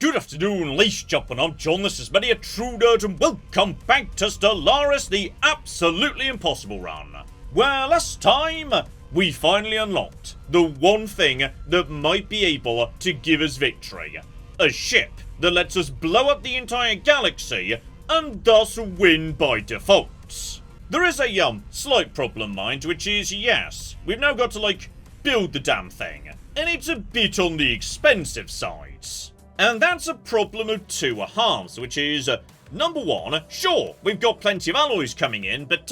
Good afternoon, ladies and gentlemen, I'm John, this is Many a True Nerd, and welcome back to Stellaris, the absolutely impossible run. Where last time, we finally unlocked the one thing that might be able to give us victory. A ship that lets us blow up the entire galaxy, and thus win by default. There is a slight problem, mind, which is, yes, we've now got to, build the damn thing. And it's a bit on the expensive side. And that's a problem of two halves, which is, number one, sure, we've got plenty of alloys coming in, but,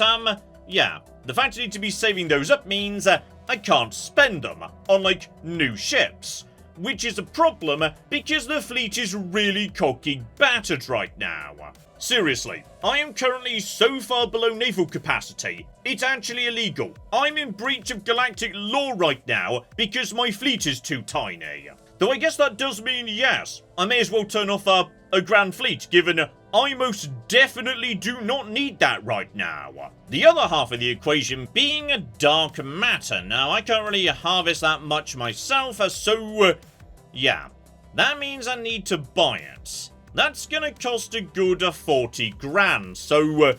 yeah, the fact I need to be saving those up means I can't spend them on, new ships. Which is a problem because the fleet is really cocky battered right now. Seriously, I am currently so far below naval capacity, it's actually illegal. I'm in breach of galactic law right now because my fleet is too tiny. Though I guess that does mean, yes, I may as well turn off a grand fleet, given I most definitely do not need that right now. The other half of the equation being dark matter. Now, I can't really harvest that much myself, so, yeah, that means I need to buy it. That's gonna cost a good 40 grand, so,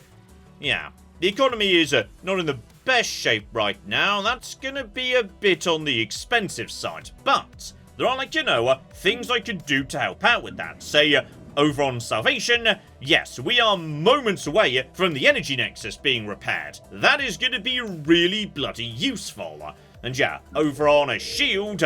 yeah, the economy is not in the best shape right now. That's gonna be a bit on the expensive side, but there are, things I could do to help out with that. Say, over on Salvation, yes, we are moments away from the energy nexus being repaired. That is gonna be really bloody useful. And yeah, over on a shield,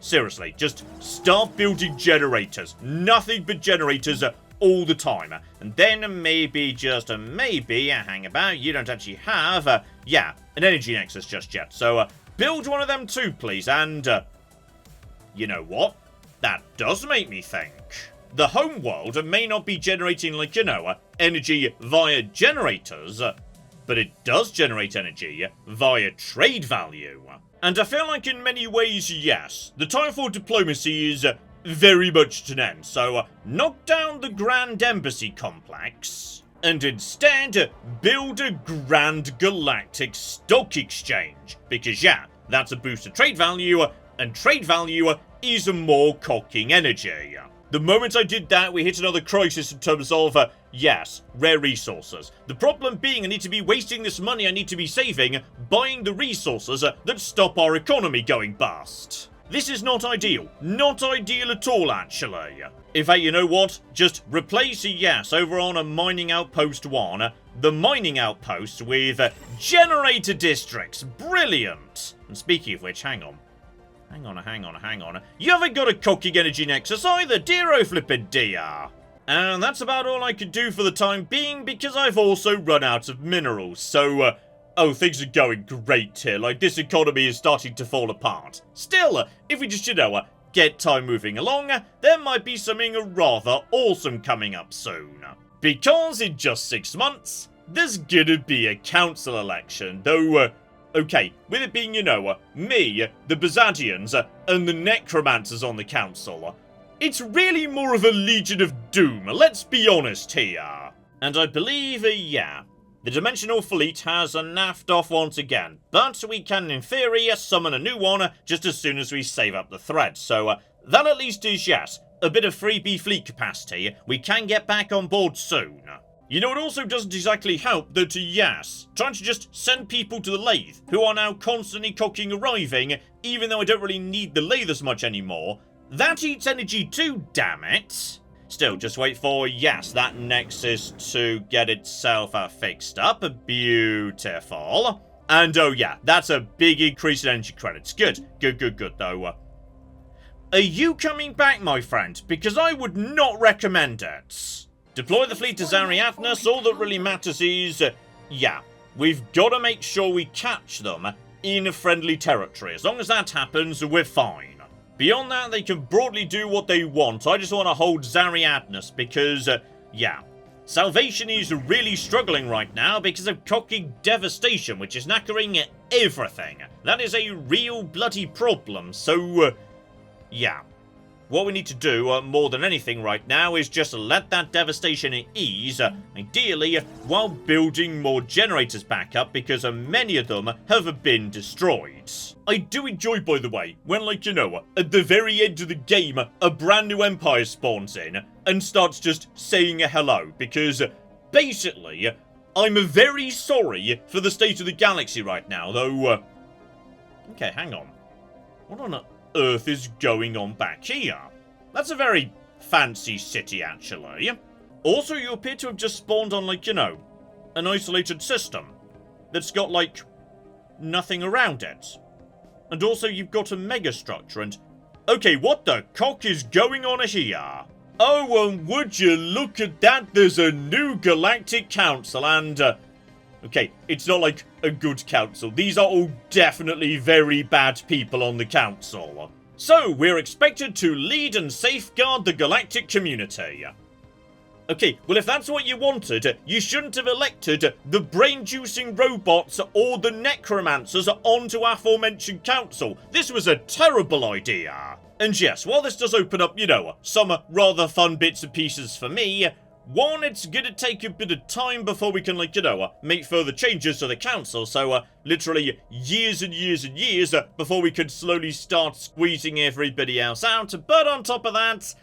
seriously, just start building generators. Nothing but generators all the time. And then maybe, just maybe, hang about, you don't actually have, an energy nexus just yet. So build one of them too, please. And, you know what? That does make me think. The home world may not be generating, energy via generators, but it does generate energy via trade value. And I feel like in many ways, yes, the time for diplomacy is very much at an end, so knock down the Grand Embassy complex, and instead build a Grand Galactic Stock Exchange, because yeah, that's a boost to trade value, and trade value is more cocking energy. The moment I did that, we hit another crisis in terms of, yes, rare resources. The problem being I need to be wasting this money I need to be saving, buying the resources that stop our economy going bust. This is not ideal. Not ideal at all, actually. In fact, you know what? Just replace, yes, over on a Mining Outpost 1, the Mining Outpost with Generator Districts. Brilliant! And speaking of which, hang on. You haven't got a cocking energy nexus either, dear-o flippin' dear. And that's about all I could do for the time being because I've also run out of minerals. So, things are going great here. This economy is starting to fall apart. Still, if we just, get time moving along, there might be something rather awesome coming up soon. Because in just 6 months, there's gonna be a council election, though, okay, with it being, me, the Bazadians, and the Necromancers on the council, it's really more of a Legion of Doom, let's be honest here. And I believe, yeah, the Dimensional Fleet has naffed off once again, but we can, in theory, summon a new one just as soon as we save up the thread. So, that at least is, yes, a bit of freebie fleet capacity. We can get back on board soon. You know, it also doesn't exactly help that, yes, trying to just send people to the lathe, who are now constantly cocking arriving, even though I don't really need the lathe as much anymore. That eats energy too, damn it. Still, just wait for, yes, that Nexus to get itself fixed up. Beautiful. And, oh yeah, that's a big increase in energy credits. Good, though. Are you coming back, my friend? Because I would not recommend it. Deploy the fleet to Zariadnus. All that really matters is, yeah, we've got to make sure we catch them in friendly territory. As long as that happens, we're fine. Beyond that, they can broadly do what they want. I just want to hold Zariadnus because, yeah, Salvation is really struggling right now because of cocking devastation, which is knackering everything. That is a real bloody problem. So, yeah. what we need to do more than anything right now is just let that devastation ease, ideally while building more generators back up, because many of them have been destroyed. I do enjoy, by the way, when, like, you know, at the very end of the game, a brand new empire spawns in and starts just saying hello, because basically, I'm very sorry for the state of the galaxy right now, though. Okay, hang on. What on Earth is going on back here? That's a very fancy city, actually. Also, you appear to have just spawned on, like, you know, an isolated system that's got, like, nothing around it. And also, you've got a megastructure and... Okay, what the cock is going on here? Oh, and would you look at that, there's a new Galactic Council, and... okay, it's not like a good council. These are all definitely very bad people on the council. So, we're expected to lead and safeguard the Galactic Community. Okay, well, if that's what you wanted, you shouldn't have elected the brain-juicing robots or the necromancers onto aforementioned council. This was a terrible idea. And yes, while this does open up, you know, some rather fun bits and pieces for me, one, it's gonna take a bit of time before we can, like, you know, make further changes to the council, so, literally years and years and years before we can slowly start squeezing everybody else out, but on top of that,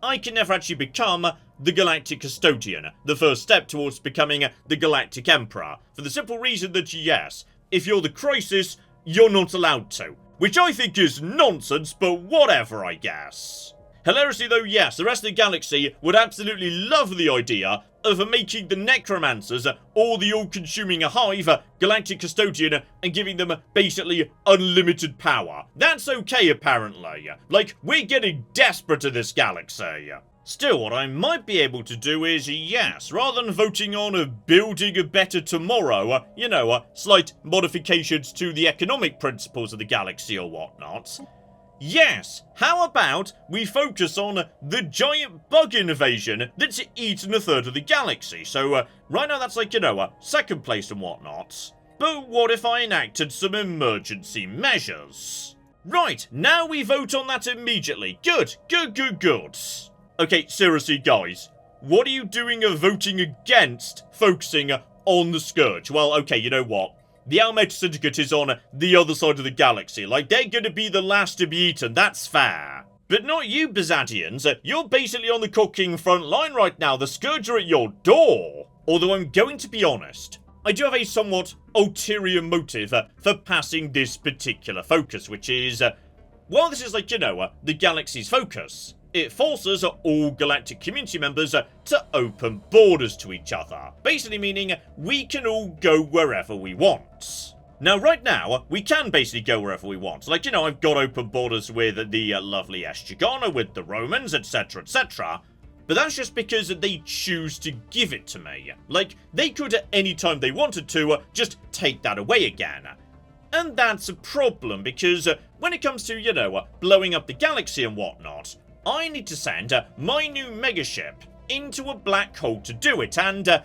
I can never actually become the Galactic Custodian, the first step towards becoming the Galactic Emperor, for the simple reason that, yes, if you're the Crisis, you're not allowed to, which I think is nonsense, but whatever, I guess. Hilariously though, yes, the rest of the galaxy would absolutely love the idea of making the Necromancers, or the all-consuming hive, Galactic Custodian, and giving them basically unlimited power. That's okay, apparently. Like, we're getting desperate in this galaxy. Still, what I might be able to do is, yes, rather than voting on building a better tomorrow, you know, slight modifications to the economic principles of the galaxy or whatnot, yes, how about we focus on the giant bug invasion that's eaten a third of the galaxy? So, right now that's like, you know, second place and whatnot. But what if I enacted some emergency measures? Right, now we vote on that immediately. Good, good, good, good. Okay, seriously, guys, what are you doing voting against focusing on the Scourge? Well, okay, you know what? The Almeta Syndicate is on the other side of the galaxy. Like, they're gonna be the last to be eaten, that's fair. But not you, Bizadians. You're basically on the cooking front line right now. The Scourge are at your door. Although I'm going to be honest, I do have a somewhat ulterior motive for passing this particular focus, which is, while this is like, you know, the galaxy's focus, it forces all Galactic Community members to open borders to each other. Basically meaning we can all go wherever we want. Now, right now, we can basically go wherever we want. Like, you know, I've got open borders with the lovely Eschigona, with the Romans, etc., etc. But that's just because they choose to give it to me. Like, they could at any time they wanted to just take that away again. And that's a problem, because when it comes to, you know, blowing up the galaxy and whatnot, I need to send my new megaship into a black hole to do it, and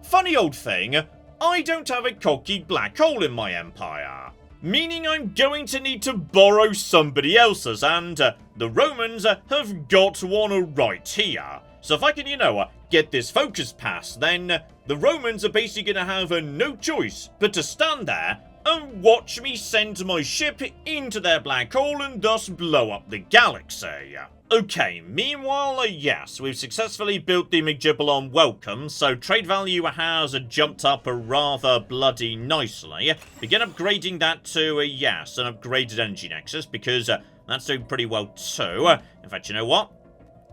funny old thing, I don't have a cocky black hole in my empire. Meaning I'm going to need to borrow somebody else's, and the Romans have got one right here. So if I can, you know, get this focus passed, then the Romans are basically going to have no choice but to stand there and watch me send my ship into their black hole and thus blow up the galaxy. Okay, meanwhile, yes, we've successfully built the McGibble Welcome, so trade value has jumped up rather bloody nicely. Begin upgrading that to, yes, an upgraded energy nexus, because that's doing pretty well too. In fact, you know what?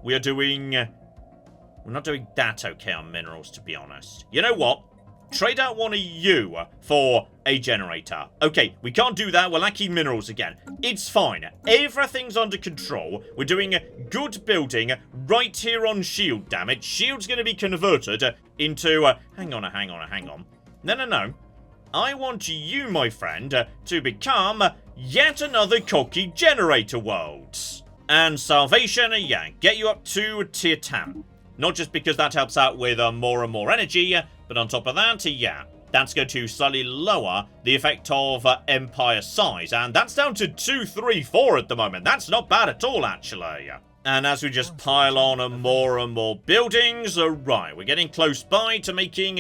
We are doing... we're not doing that okay on minerals, to be honest. You know what? Trade out one of you for a generator. Okay, we can't do that. We're lacking minerals again. It's fine. Everything's under control. We're doing good building right here on Shield, damn it. Shield's going to be converted into... hang on. No. I want you, my friend, to become yet another cocky generator world. And Salvation, yeah, get you up to tier 10. Not just because that helps out with more and more energy, but on top of that, yeah, that's going to slightly lower the effect of empire size. And that's down to 2, 3, 4 at the moment. That's not bad at all, actually. And as we just pile on and more buildings, right, we're getting close by to making,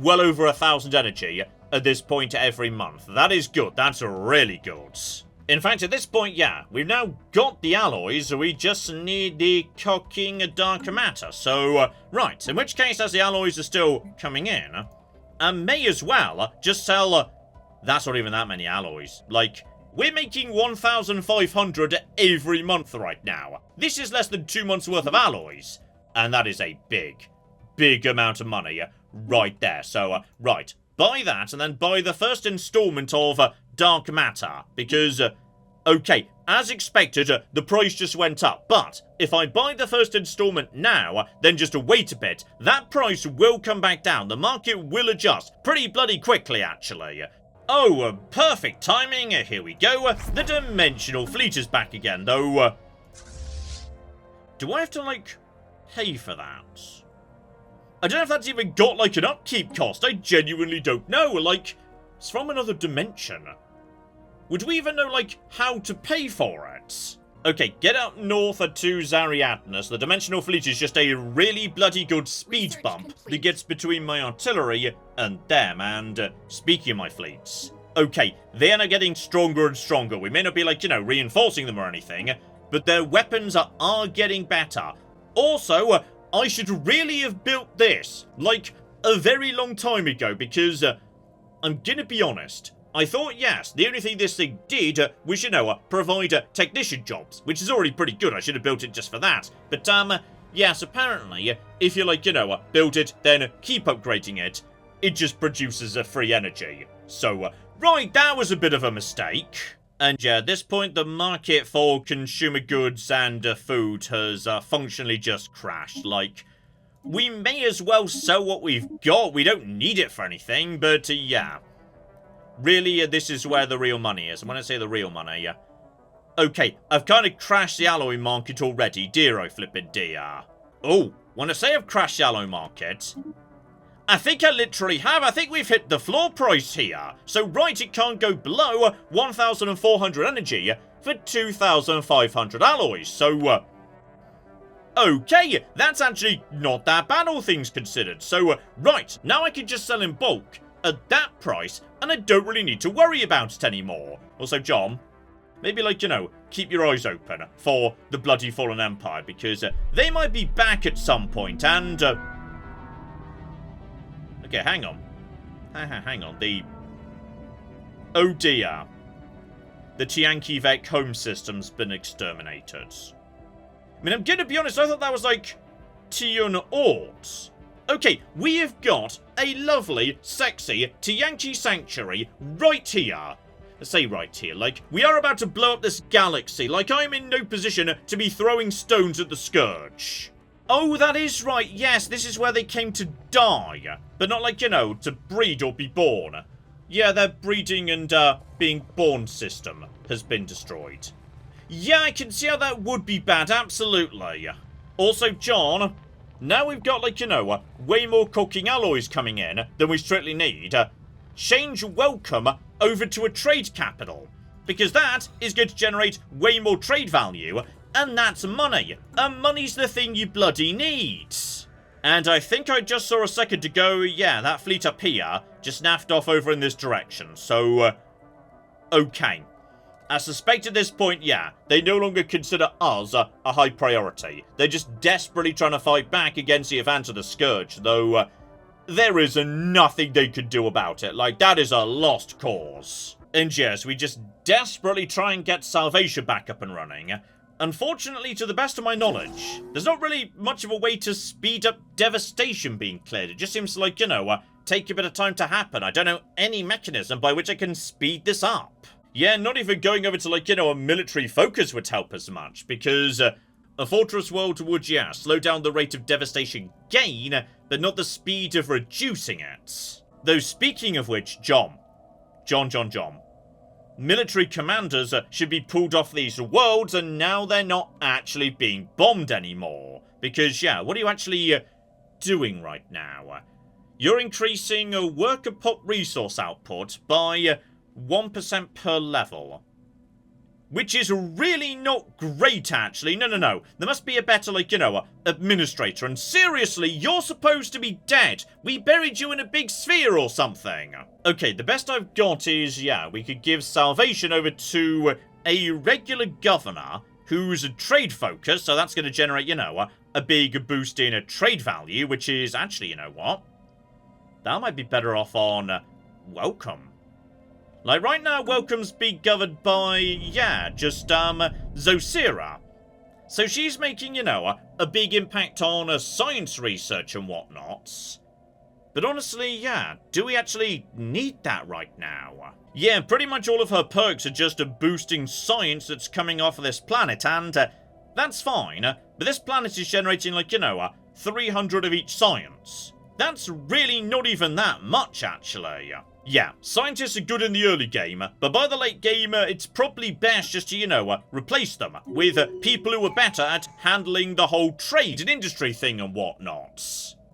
well over 1,000 energy at this point every month. That is good. That's really good. In fact, at this point, we've now got the alloys, so we just need the cooking dark matter. So, right, in which case, as the alloys are still coming in, I may as well just sell, that's not even that many alloys. Like, we're making 1,500 every month right now. This is less than 2 months worth of alloys. And that is a big amount of money right there. So, right, buy that and then buy the first installment of dark matter. Because, okay, as expected, the price just went up. But if I buy the first installment now, then just wait a bit, that price will come back down. The market will adjust pretty bloody quickly, actually. Oh, perfect timing. Here we go. The Dimensional Fleet is back again, though. Do I have to, like, pay for that? I don't know if that's even got, like, an upkeep cost. I genuinely don't know. Like, it's from another dimension. Would we even know, like, how to pay for it? Okay, get up north to Zariadnus. The Dimensional Fleet is just a really bloody good speed bump that gets between my artillery and them. And speaking of my fleets, okay, they are now getting stronger and stronger. We may not be, like, you know, reinforcing them or anything, but their weapons are getting better. Also, I should really have built this, like, a very long time ago, because I'm gonna be honest. I thought, yes, the only thing this thing did was, you know, provide technician jobs, which is already pretty good. I should have built it just for that. But, yes, apparently, if you, like, you know, build it, then keep upgrading it, it just produces free energy. So, right, that was a bit of a mistake. And, yeah, at this point, the market for consumer goods and food has functionally just crashed. Like, we may as well sell what we've got. We don't need it for anything, but, yeah. Really, this is where the real money is. And when I say the real money, okay, I've kind of crashed the alloy market already. Dear, oh flippin' dear. Oh, when I say I've crashed the alloy market, I think I literally have. I think we've hit the floor price here. So, right, it can't go below 1,400 energy for 2,500 alloys. So, okay, that's actually not that bad, all things considered. So, right, now I can just sell in bulk at that price, and I don't really need to worry about it anymore. Also, John, maybe, like, you know, keep your eyes open for the bloody Fallen Empire, because they might be back at some point, and, okay, hang on. Hang on, oh dear. The Tiankivek home system's been exterminated. I mean, I'm gonna be honest, I thought that was, like, Tian Ort. Okay, we have got a lovely, sexy Tianqi sanctuary right here. I say right here, like, we are about to blow up this galaxy. Like, I'm in no position to be throwing stones at the Scourge. Oh, that is right, yes, this is where they came to die. But not, like, you know, to breed or be born. Yeah, their breeding and, being born system has been destroyed. Yeah, I can see how that would be bad, absolutely. Also, John, now we've got, like, you know, way more cooking alloys coming in than we strictly need. Change welcome over to a trade capital, because that is going to generate way more trade value, and that's money. And money's the thing you bloody need. And I think I just saw a second ago, yeah, that fleet up here just naffed off over in this direction. So, okay. I suspect at this point, yeah, they no longer consider us a high priority. They're just desperately trying to fight back against the advance of the Scourge, though there is nothing they could do about it. Like, that is a lost cause. And yes, we just desperately try and get Salvation back up and running. Unfortunately, to the best of my knowledge, there's not really much of a way to speed up devastation being cleared. It just seems like, you know, take a bit of time to happen. I don't know any mechanism by which I can speed this up. Yeah, not even going over to, like, you know, a military focus would help as much, because a fortress world would, yeah, slow down the rate of devastation gain, but not the speed of reducing it. Though, speaking of which, John. Military commanders should be pulled off these worlds, and now they're not actually being bombed anymore. Because, yeah, what are you actually doing right now? You're increasing a worker pop resource output by 1% per level. which is really not great, actually. No. There must be a better, like, you know, administrator. And seriously, you're supposed to be dead. We buried you in a big sphere or something. Okay, the best I've got is, yeah, we could give salvation over to a regular governor who's a trade focus, so that's going to generate, you know, a big boost in a trade value, which is actually, you know what? That might be better off on welcome. Like, right now, welcome's being governed by, yeah, just, Zosira. So she's making, you know, a big impact on science research and whatnot. But honestly, yeah, do we actually need that right now? Yeah, pretty much all of her perks are just boosting science that's coming off of this planet, and that's fine. But this planet is generating, like, you know, 300 of each science. That's really not even that much, actually. Yeah, scientists are good in the early game, but by the late game, it's probably best just to, you know, replace them with people who are better at handling the whole trade and industry thing and whatnot.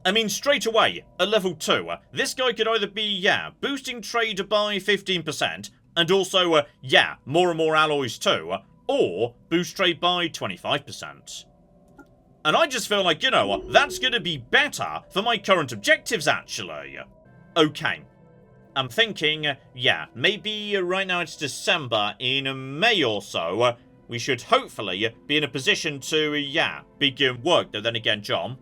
I mean, straight away, at level 2, this guy could either be, yeah, boosting trade by 15%, and also, yeah, more and more alloys too, or boost trade by 25%. And I just feel like, you know, that's going to be better for my current objectives, actually. Okay. I'm thinking, yeah, maybe right now it's December, in May or so, we should hopefully be in a position to, yeah, begin work. Though then again, John,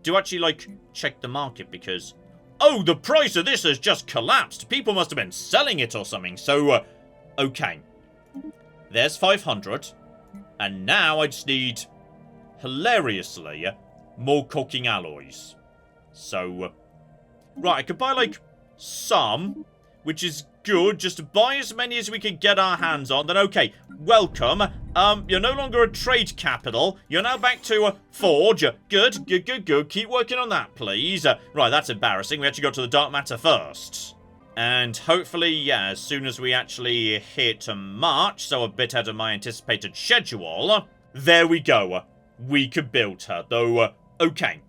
do actually, like, check the market because, oh, the price of this has just collapsed. People must have been selling it or something. So, okay. There's 500. And now I just need, hilariously, more caulking alloys. So, right, I could buy, like, some, which is good, just to buy as many as we can get our hands on. Then okay, welcome. You're no longer a trade capital. You're now back to forge. Good. Keep working on that, please. Right, that's embarrassing. We actually got to the dark matter first. And hopefully, yeah, as soon as we actually hit March, so a bit ahead of my anticipated schedule, there we go. We could build her, though. Okay.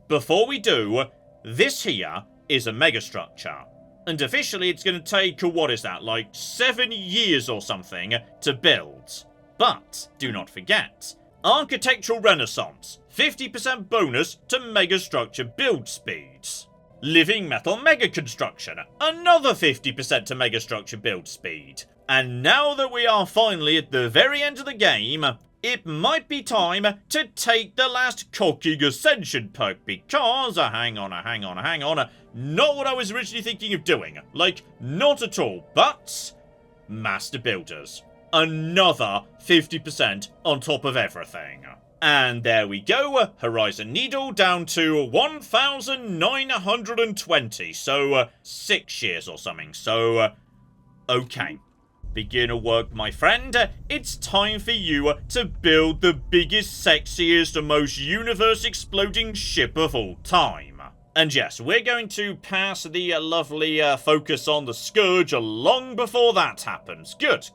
Before we do, this here is a megastructure. And officially it's going to take, what is that, like 7 years or something to build. But, do not forget, Architectural Renaissance, 50% bonus to megastructure build speed. Living Metal Mega Construction, another 50% to megastructure build speed. And now that we are finally at the very end of the game, it might be time to take the last Cocking Ascension perk because, hang on, not what I was originally thinking of doing. Like, not at all, but Master Builders. Another 50% on top of everything. And there we go, Horizon Needle down to 1,920, so 6 years or something, so okay. Beginner work, my friend. It's time for you to build the biggest, sexiest, and most universe-exploding ship of all time. And yes, we're going to pass the lovely focus on the Scourge long before that happens. Good.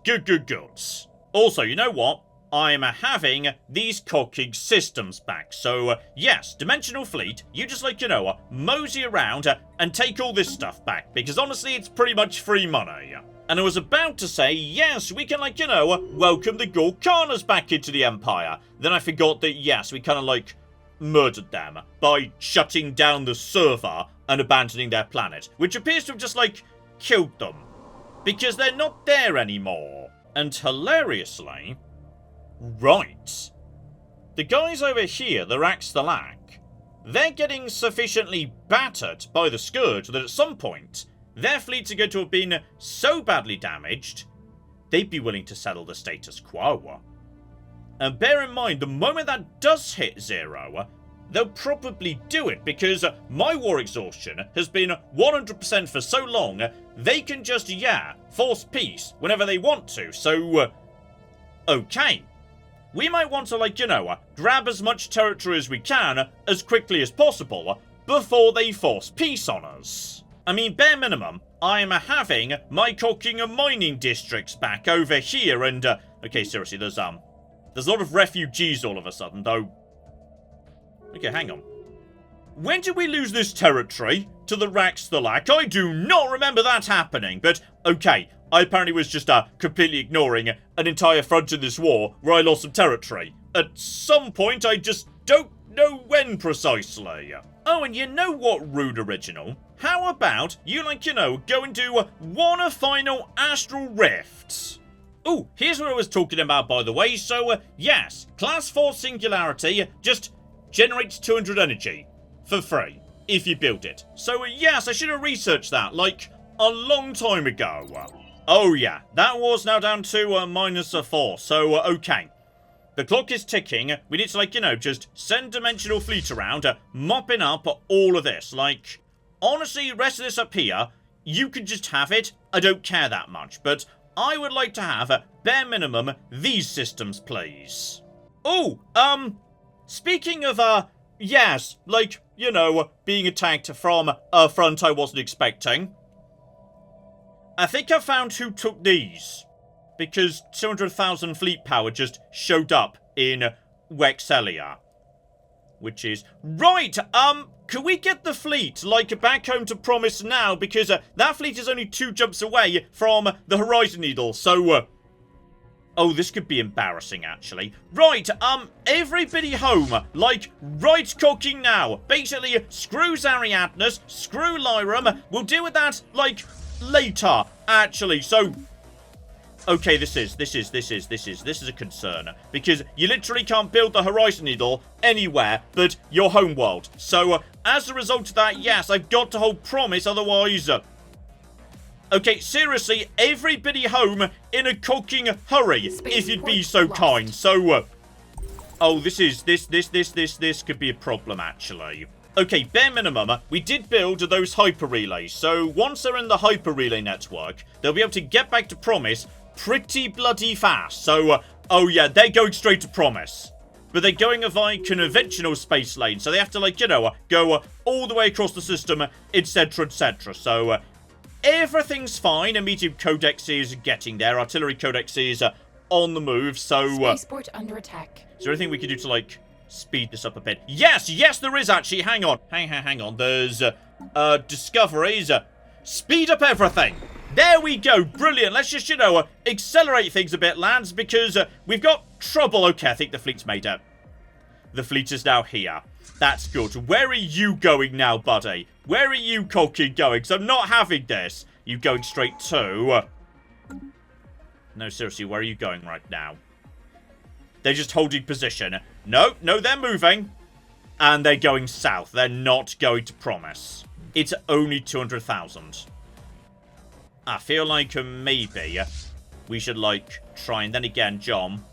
Also, you know what? I'm having these cocking systems back. So, yes, Dimensional Fleet, you just, like, you know, mosey around and take all this stuff back. Because honestly, it's pretty much free money. And I was about to say, yes, we can, like, you know, welcome the Gorkanas back into the Empire. Then I forgot that, yes, we kind of, like, murdered them by shutting down the server and abandoning their planet. Which appears to have just, like, killed them. Because they're not there anymore. And hilariously, right, the guys over here, the Raxthalak, they're getting sufficiently battered by the Scourge that at some point their fleets are going to have been so badly damaged, they'd be willing to settle the status quo. And bear in mind, the moment that does hit 0, they'll probably do it, because my war exhaustion has been 100% for so long, they can just, yeah, force peace whenever they want to, so, okay. We might want to, like, you know, grab as much territory as we can, as quickly as possible, before they force peace on us. I mean, bare minimum, I'm having my cocking and mining districts back over here, and, okay, seriously, there's a lot of refugees all of a sudden, though. Okay, hang on. When did we lose this territory to the Raxthalak? I do not remember that happening, but, okay, I apparently was just completely ignoring an entire front in this war where I lost some territory. At some point, I just don't know when precisely. Oh, and you know what, Rude Original? How about you, go and do one final astral rift? Oh, here's what I was talking about, by the way. So, yes, Class 4 Singularity just generates 200 energy for free if you build it. So, yes, I should have researched that, a long time ago. Oh, yeah, that was now down to -4, so, okay. The clock is ticking. We need to, just send Dimensional Fleet around, mopping up all of this. Honestly, the rest of this up here, you can just have it. I don't care that much, but I would like to have, bare minimum, these systems, please. Oh, speaking of, yes, being attacked from a front I wasn't expecting. I think I found who took these. Because 200,000 fleet power just showed up in Wexelia. Which is... Right, can we get the fleet, back home to Promise now? Because that fleet is only 2 jumps away from the Horizon Needle, so... Oh, this could be embarrassing, actually. Right, everybody home. Right cooking now. Basically, screw Ariadnes, screw Lyram. We'll deal with that, later, actually. So, okay, this is a concern. Because you literally can't build the Horizon Needle anywhere but your home world. So, as a result of that, yes, I've got to hold Promise, otherwise... Okay, seriously, everybody home in a cooking hurry, if you'd be so kind. So, oh, this could be a problem, actually. Okay, bare minimum, we did build those hyper relays. So, once they're in the hyper relay network, they'll be able to get back to Promise pretty bloody fast. So, oh yeah, they're going straight to Promise. But they're going via conventional space lane, so they have to, go all the way across the system, etc., etc. So, everything's fine. A medium codex is getting there. Artillery codex is on the move, so... Spaceport under attack. Is there anything we can do to, speed this up a bit? Yes, there is, actually. Hang on. Hang on. There's, discoveries. Speed up everything. There we go. Brilliant. Let's just, accelerate things a bit, lads, because we've got trouble. Okay, I think the fleet's made up. The fleet is now here. That's good. Where are you going now, buddy? Where are you, Colkey, going? Because I'm not having this. You going straight to... No, seriously, where are you going right now? They're just holding position. No, they're moving. And they're going south. They're not going to Promise. It's only 200,000. I feel like maybe we should, try. And then again, John...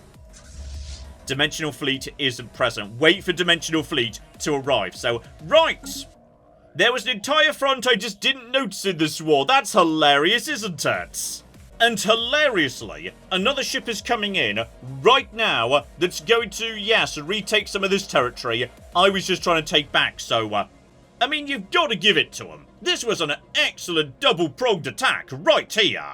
Dimensional Fleet isn't present. Wait for Dimensional Fleet to arrive. So, right. There was an entire front I just didn't notice in this war. That's hilarious, isn't it? And hilariously, another ship is coming in right now that's going to, yes, retake some of this territory I was just trying to take back. So, I mean, you've got to give it to them. This was an excellent double-pronged attack right here.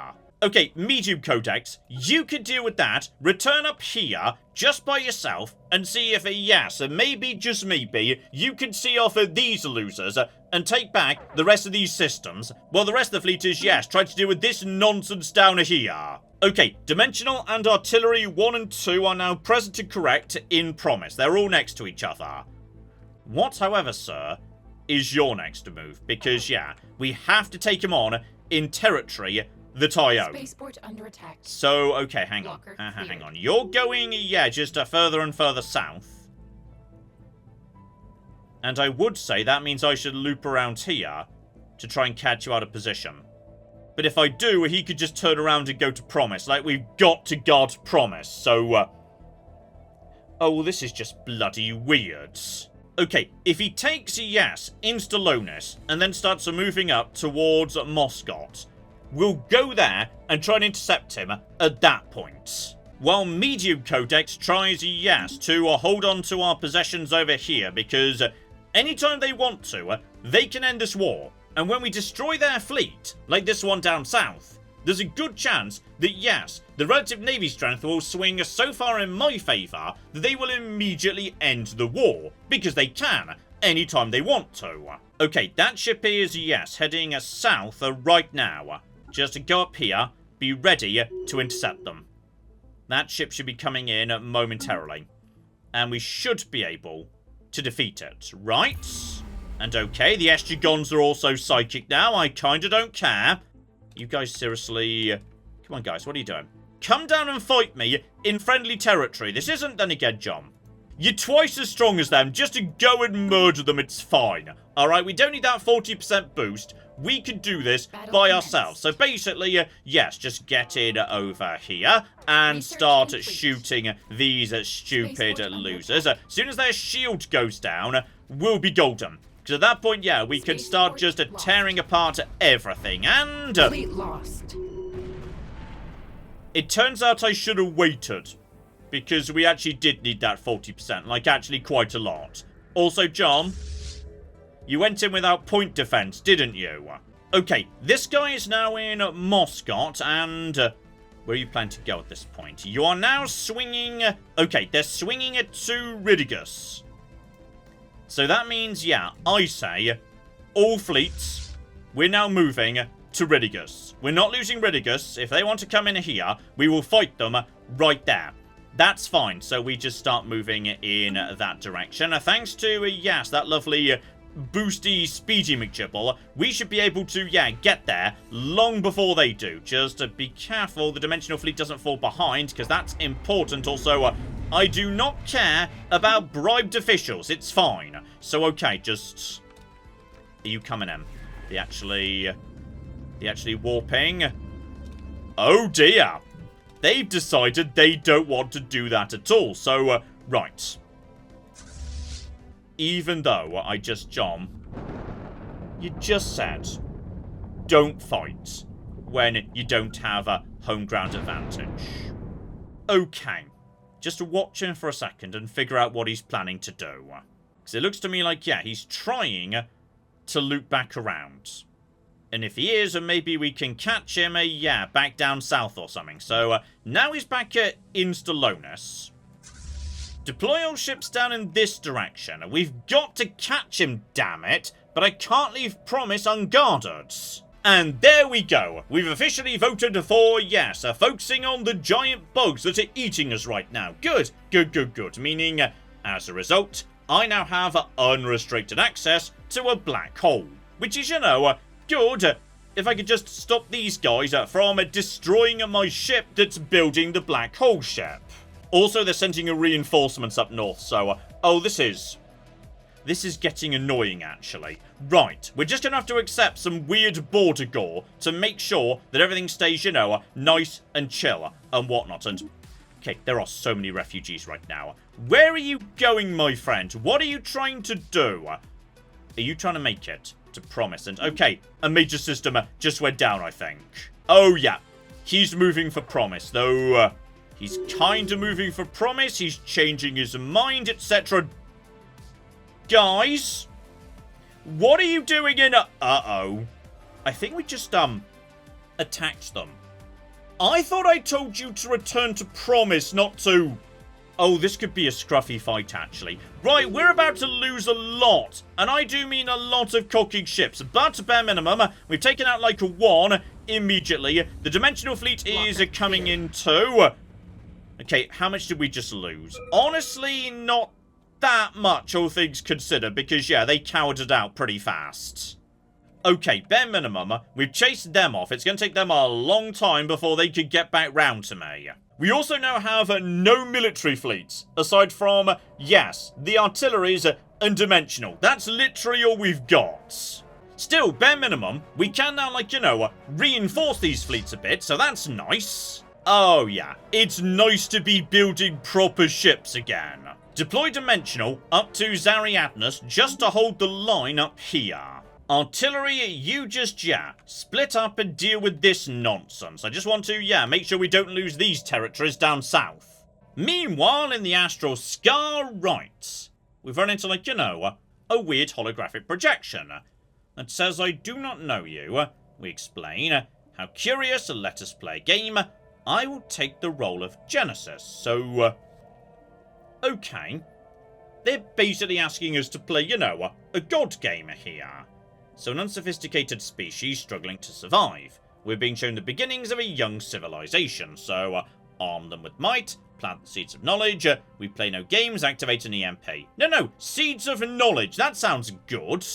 Okay, medium codex, you can deal with that, return up here, just by yourself, and see if, yes, maybe, just maybe, you can see off these losers, and take back the rest of these systems, while the rest of the fleet is, yes, trying to deal with this nonsense down here. Okay, Dimensional and Artillery 1 and 2 are now present and correct in Promise. They're all next to each other. What, however, sir, is your next move? Because, yeah, we have to take him on in territory that I own. Spaceport under attack. So, okay, hang on. Hang on. You're going, yeah, just further and further south. And I would say that means I should loop around here to try and catch you out of position. But if I do, he could just turn around and go to Promise. We've got to guard Promise. So, oh, well, this is just bloody weird. Okay, if he takes, yes, Instalonis, and then starts moving up towards Moscot, we'll go there and try and intercept him at that point. While Medium Codex tries, yes, to hold on to our possessions over here, because anytime they want to, they can end this war. And when we destroy their fleet, like this one down south, there's a good chance that, yes, the relative navy strength will swing so far in my favour that they will immediately end the war, because they can, anytime they want to. Okay, that ship is, yes, heading south right now. Just to go up here, be ready to intercept them. That ship should be coming in momentarily. And we should be able to defeat it, right? And okay, the Estragons are also psychic now. I kinda don't care. You guys seriously... Come on, guys, what are you doing? Come down and fight me in friendly territory. This isn't then again, John. You're twice as strong as them. Just to go and murder them, it's fine. Alright, we don't need that 40% boost. We can do this by ourselves. So basically, yes, just get in over here and start shooting these stupid losers. As soon as their shield goes down, we'll be golden. Because at that point, yeah, we can start just tearing apart everything. And... Fleet lost. It turns out I should have waited. Because we actually did need that 40%. Like, actually quite a lot. Also, John... You went in without point defense, didn't you? Okay, this guy is now in Moscot, and... where are you planning to go at this point? You are now swinging... Okay, they're swinging it to Ridigus. So that means, yeah, I say, all fleets, we're now moving to Ridigus. We're not losing Ridigus. If they want to come in here, we will fight them right there. That's fine, so we just start moving in that direction. Thanks to, yes, that lovely... boosty, speedy McJibble, we should be able to, yeah, get there long before they do. Just be careful the Dimensional Fleet doesn't fall behind, because that's important. Also, I do not care about bribed officials. It's fine. So, okay, just... Are you coming in? They actually warping? Oh, dear. They've decided they don't want to do that at all. So, right. Even though I just, John, you just said, don't fight when you don't have a home ground advantage. Okay, just watch him for a second and figure out what he's planning to do. Because it looks to me like, yeah, he's trying to loop back around. And if he is, maybe we can catch him, yeah, back down south or something. So now he's back in Stellaris. Deploy all ships down in this direction. We've got to catch him, damn it. But I can't leave Promise unguarded. And there we go. We've officially voted for yes, focusing on the giant bugs that are eating us right now. Good, good, good, good. Meaning, as a result, I now have unrestricted access to a black hole. Which is, you know, good. If I could just stop these guys from destroying my ship that's building the black hole ship. Also, they're sending reinforcements up north, so... oh, this is getting annoying, actually. Right, we're just gonna have to accept some weird border gore to make sure that everything stays, you know, nice and chill and whatnot. And, okay, there are so many refugees right now. Where are you going, my friend? What are you trying to do? Are you trying to make it to Promise? And, okay, a major system just went down, I think. Oh, yeah, he's moving for Promise, though... he's kind of moving for Promise. He's changing his mind, etc. Guys, what are you doing in a... Uh-oh. I think we just, attacked them. I thought I told you to return to Promise, not to... Oh, this could be a scruffy fight, actually. Right, we're about to lose a lot. And I do mean a lot of cocking ships. But, bare minimum, we've taken out, like, one immediately. The Dimensional Fleet is coming in too. Okay, how much did we just lose? Honestly, not that much, all things considered, because, yeah, they cowered it out pretty fast. Okay, bare minimum, we've chased them off. It's going to take them a long time before they could get back round to me. We also now have no military fleets, aside from, yes, the artilleries and Dimensional. That's literally all we've got. Still, bare minimum, we can now, like, you know, reinforce these fleets a bit, so that's nice. Oh, yeah. It's nice to be building proper ships again. Deploy Dimensional up to Zariadnus just to hold the line up here. Artillery, you just, yeah, split up and deal with this nonsense. I just want to, yeah, make sure we don't lose these territories down south. Meanwhile, in the Astral Scar, right, we've run into, like, you know, a weird holographic projection. That says, I do not know you. We explain. How curious, let us play a game. I will take the role of Genesis. So, okay. They're basically asking us to play, you know, a god game here. So an unsophisticated species struggling to survive. We're being shown the beginnings of a young civilization, so arm them with might, plant the seeds of knowledge, we play no games, activate an EMP. No, seeds of knowledge, that sounds good.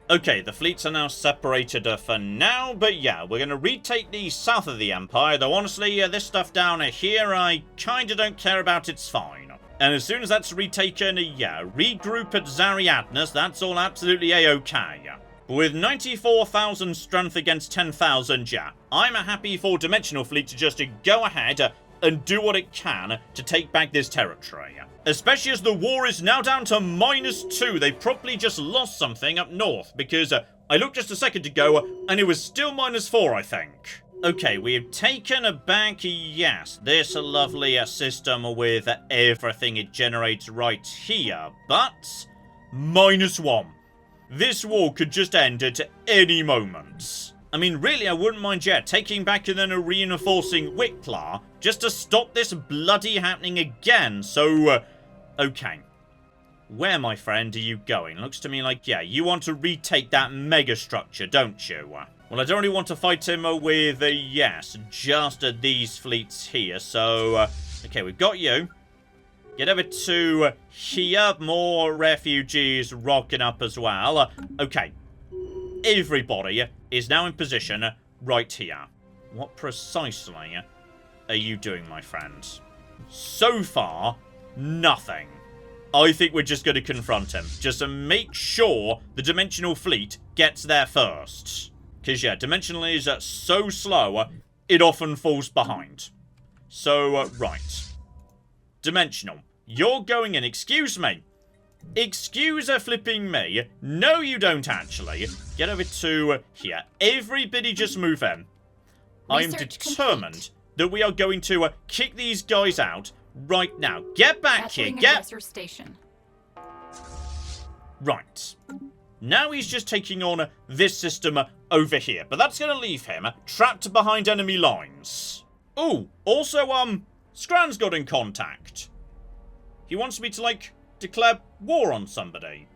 Okay, the fleets are now separated for now, but yeah, we're going to retake the south of the Empire, though honestly, this stuff down here, I kinda don't care about, it's fine. And as soon as that's retaken, yeah, regroup at Zariadnus, that's all absolutely A-okay. With 94,000 strength against 10,000, yeah, I'm a happy for Dimensional Fleet to just go ahead and do what it can to take back this territory. Especially as the war is now down to -2. They probably just lost something up north, because I looked just a second ago and it was still -4, I think. Okay, we have taken back, yes, this lovely system with everything it generates right here, but -1. This war could just end at any moment. I mean, really, I wouldn't mind yet taking back and then reinforcing Wicklar just to stop this bloody happening again. So, okay. Where, my friend, are you going? Looks to me like, yeah, you want to retake that mega structure, don't you? Well, I don't really want to fight him with, yes, just these fleets here. So, okay, we've got you. Get over to here. More refugees rocking up as well. Okay. Everybody is now in position right here. What precisely are you doing, my friends? So far, nothing. I think we're just going to confront him. Just to make sure the Dimensional Fleet gets there first. Because, yeah, Dimensional is so slow, it often falls behind. So, right. Dimensional, you're going in. Excuse me. Excuse flipping me. No, you don't actually. Get over to here. Everybody just move in. I'm determined that we are going to kick these guys out right now. Get back here. Get... Station. Right. Now he's just taking on this system over here. But that's going to leave him trapped behind enemy lines. Ooh, also, Scran's got in contact. He wants me to, like, declare war on somebody.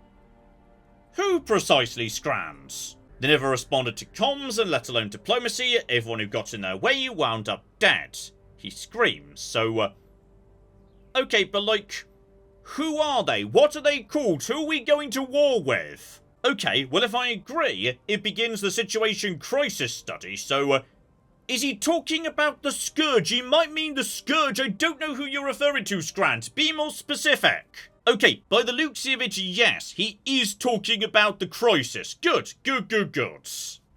Who precisely, Scrans? They never responded to comms, and let alone diplomacy. Everyone who got in their way wound up dead. He screams. So, okay, but, like, who are they? What are they called? Who are we going to war with? Okay, well, if I agree, it begins the situation crisis study, so, is he talking about the Scourge? He might mean the Scourge. I don't know who you're referring to, Scrant. Be more specific. Okay, by the looks of it, yes, he is talking about the crisis. Good.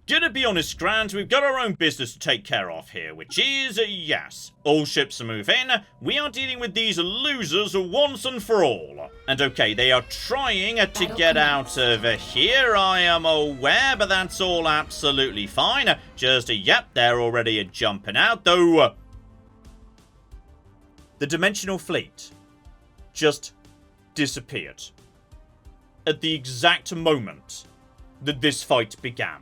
Gonna be honest, Scrant, we've got our own business to take care of here, which is, yes, all ships move in. We are dealing with these losers once and for all. And okay, they are trying to get out of here, I am aware, but that's all absolutely fine. Just, yep, they're already jumping out, though. The Dimensional Fleet just disappeared at the exact moment that this fight began.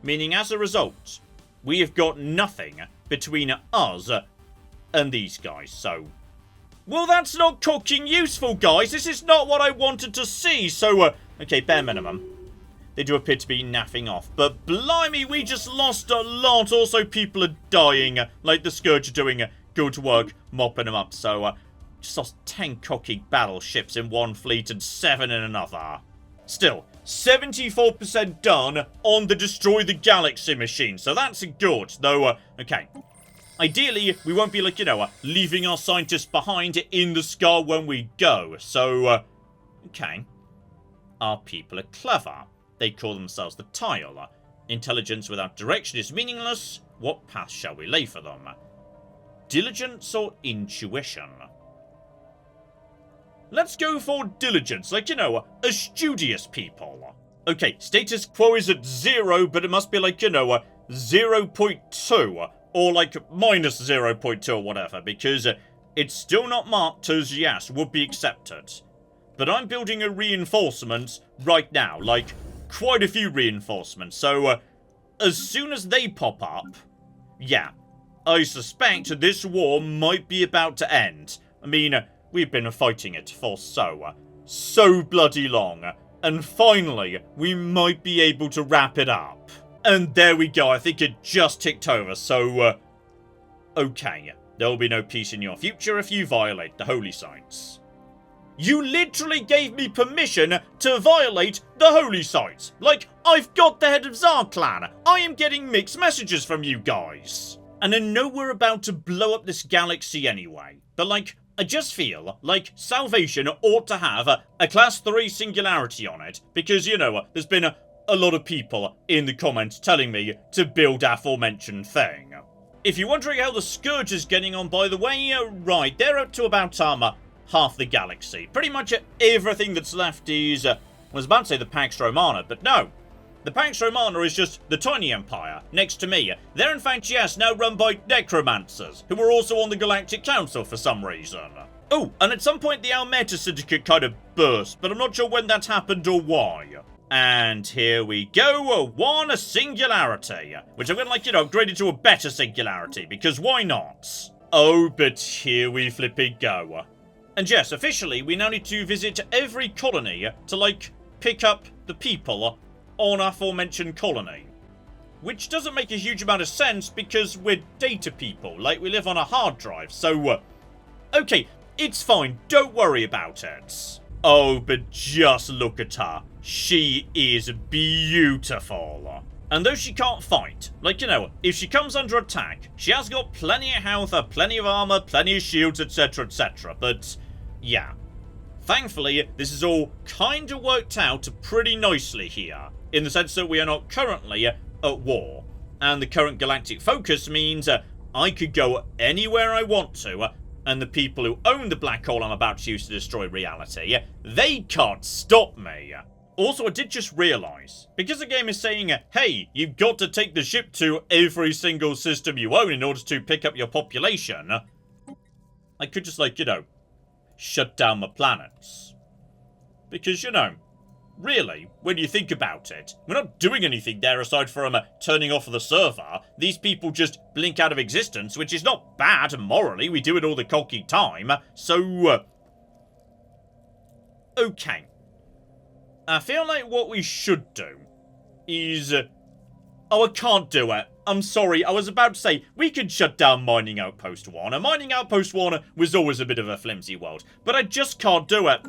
Meaning, as a result, we have got nothing between us and these guys, so... Well, that's not cooking useful, guys. This is not what I wanted to see, so, okay, bare minimum. They do appear to be naffing off, but blimey, we just lost a lot. Also, people are dying, like the Scourge are doing good work mopping them up, so, just lost 10 cocky battleships in one fleet and 7 in another. Still, 74% done on the Destroy the Galaxy machine, so that's good, though, okay. Ideally, we won't be, like, you know, leaving our scientists behind in the scar when we go, so, okay. Our people are clever. They call themselves the Tile. Intelligence without direction is meaningless. What path shall we lay for them? Diligence or intuition? Let's go for diligence, like, you know, a studious people. Okay, status quo is at 0, but it must be like, you know, 0.2, or like minus 0.2 or whatever, because it's still not marked as yes, would be accepted. But I'm building a reinforcement right now, like, quite a few reinforcements, so as soon as they pop up, yeah, I suspect this war might be about to end. I mean, we've been fighting it for so bloody long, and finally, we might be able to wrap it up. And there we go, I think it just ticked over, so, okay. There will be no peace in your future if you violate the holy sites. You literally gave me permission to violate the holy sites. Like, I've got the head of Tsar clan. I am getting mixed messages from you guys. And I know we're about to blow up this galaxy anyway. But like, I just feel like Salvation ought to have a class 3 singularity on it. Because, you know, there's been a lot of people in the comments telling me to build aforementioned thing. If you're wondering how the Scourge is getting on, by the way, right, they're up to about, half the galaxy. Pretty much everything that's left is, I was about to say the Pax Romana, but no. The Pax Romana is just the tiny empire next to me. They're in fact, yes, now run by necromancers, who are also on the Galactic Council for some reason. Oh, and at some point the Almeta Syndicate kind of burst, but I'm not sure when that's happened or why. And here we go, one singularity, which I'm going to, like, you know, upgrade it to a better singularity, because why not? Oh, but here we flipping go. And yes, officially, we now need to visit every colony to, like, pick up the people on our aforementioned colony. Which doesn't make a huge amount of sense because we're data people, like we live on a hard drive, so, okay, it's fine, don't worry about it. Oh, but just look at her. She is beautiful. And though she can't fight, like, you know, if she comes under attack, she has got plenty of health, plenty of armor, plenty of shields, etc, etc, but yeah. Thankfully, this is all kind of worked out pretty nicely here, in the sense that we are not currently at war. And the current galactic focus means I could go anywhere I want to, and the people who own the black hole I'm about to use to destroy reality, they can't stop me. Also, I did just realise, because the game is saying, hey, you've got to take the ship to every single system you own in order to pick up your population, I could just, like, you know, shut down my planets. Because, you know, really, when you think about it, we're not doing anything there aside from turning off the server. These people just blink out of existence, which is not bad morally. We do it all the cocky time. So, okay. I feel like what we should do is... oh, I can't do it. I'm sorry, I was about to say, we could shut down Mining Outpost 1. Mining Outpost 1 was always a bit of a flimsy world, but I just can't do it.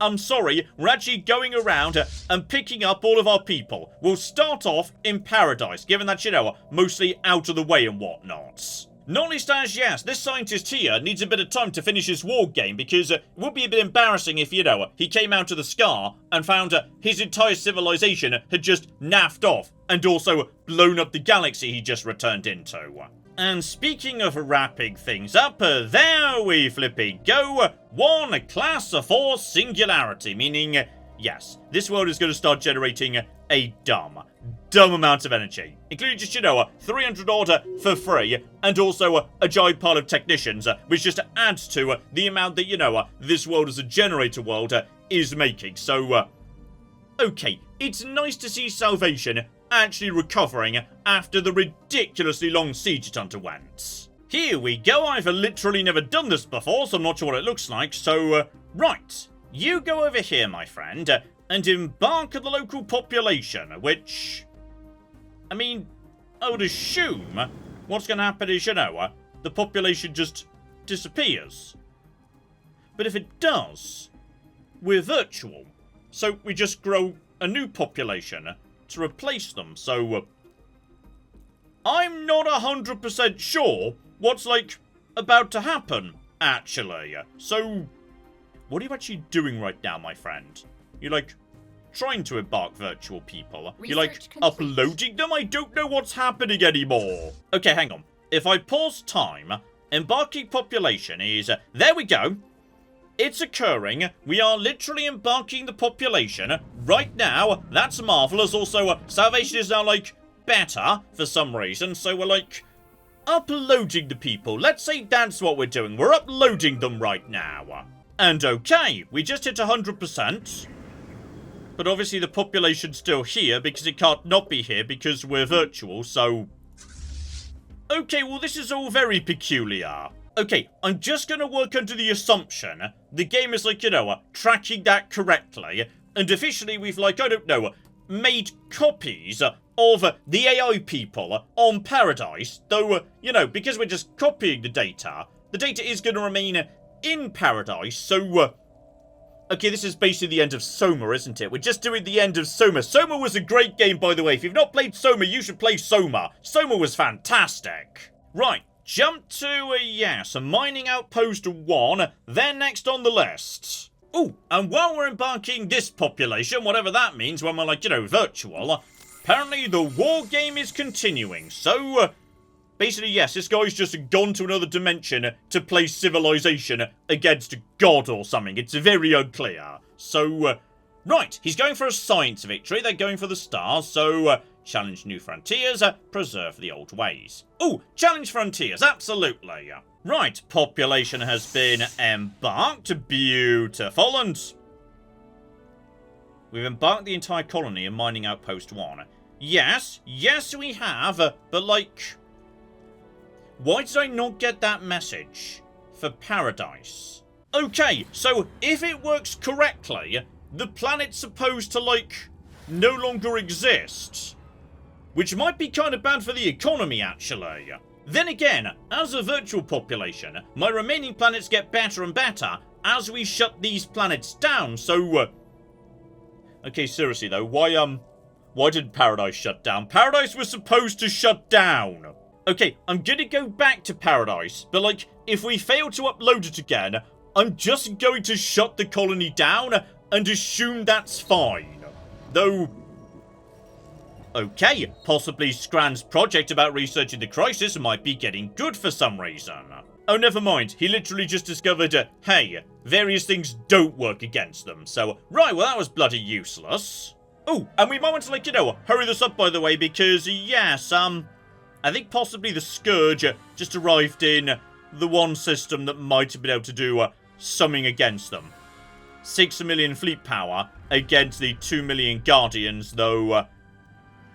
I'm sorry, we're actually going around and picking up all of our people. We'll start off in Paradise, given that, you know, mostly out of the way and whatnot. Not least as, yes, this scientist here needs a bit of time to finish his war game, because it would be a bit embarrassing if, you know, he came out of the scar and found his entire civilization had just naffed off, and also blown up the galaxy he just returned into. And speaking of wrapping things up, there we flipping go, one class 4 singularity, meaning, yes, this world is going to start generating a dumb amount of energy, including just, you know, 300 order for free, and also a giant pile of technicians, which just adds to the amount that, you know, this world as a generator world is making. So, okay, it's nice to see Salvation actually recovering after the ridiculously long siege it underwent. Here we go, I've literally never done this before, so I'm not sure what it looks like, so, right, you go over here, my friend, and embark on the local population, which, I mean, I would assume what's going to happen is, you know, the population just disappears. But if it does, we're virtual, so we just grow a new population to replace them, so I'm not 100% sure what's, like, about to happen, actually. So, what are you actually doing right now, my friend? You're, like, trying to embark virtual people. You're, like, uploading them? I don't know what's happening anymore. Okay, hang on. If I pause time, embarking population is... there we go. It's occurring. We are literally embarking the population right now. That's marvelous. Also, Salvation is now, like, better for some reason. So we're, like, uploading the people. Let's say that's what we're doing. We're uploading them right now. And okay, we just hit 100%. But obviously the population's still here because it can't not be here because we're virtual, so... okay, well this is all very peculiar. Okay, I'm just going to work under the assumption the game is, like, you know, tracking that correctly. And officially we've, like, I don't know, made copies of the AI people on Paradise, though, you know, because we're just copying the data is going to remain in Paradise, so, okay, this is basically the end of Soma, isn't it? We're just doing the end of Soma. Soma was a great game, by the way. If you've not played Soma, you should play Soma. Soma was fantastic. Right, jump to, yes, a mining outpost 1. They're next on the list. Ooh, and while we're embarking this population, whatever that means when we're, like, you know, virtual, apparently the war game is continuing. So, basically, yes, this guy's just gone to another dimension to play Civilization against God or something. It's very unclear. So, right, he's going for a science victory. They're going for the stars. So, challenge new frontiers, preserve the old ways. Ooh, challenge frontiers, absolutely. Right, population has been embarked. Beautiful, and we've embarked the entire colony in mining outpost 1. Yes, we have, but, like, why did I not get that message for Paradise? Okay, so if it works correctly, the planet's supposed to, like, no longer exist, which might be kind of bad for the economy, actually. Then again, as a virtual population, my remaining planets get better and better as we shut these planets down, so, okay, seriously though, why did Paradise shut down? Paradise was supposed to shut down! Okay, I'm gonna go back to Paradise, but, like, if we fail to upload it again, I'm just going to shut the colony down and assume that's fine. Though, okay, possibly Scran's project about researching the crisis might be getting good for some reason. Oh, never mind, he literally just discovered, hey, various things don't work against them, so, right, well, that was bloody useless. Oh, and we might want to, like, you know, hurry this up, by the way, because, yes, I think possibly the Scourge just arrived in the one system that might have been able to do something against them. 6 million fleet power against the 2 million Guardians, though,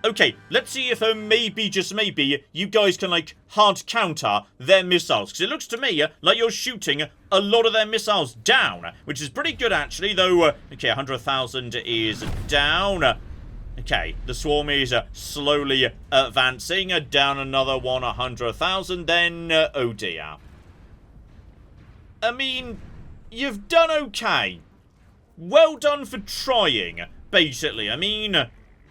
okay, let's see if maybe, just maybe, you guys can, like, hard counter their missiles. Because it looks to me like you're shooting a lot of their missiles down, which is pretty good, actually, though, okay, 100,000 is down. Okay, the swarm is slowly advancing, down another 100,000, then, oh dear. I mean, you've done okay. Well done for trying, basically. I mean,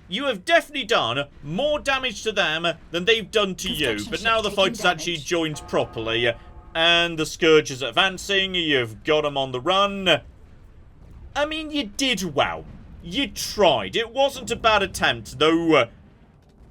you have definitely done more damage to them than they've done to you, but now the fight is actually joined properly, and the Scourge is advancing, you've got them on the run. I mean, you did well. You tried. It wasn't a bad attempt, though.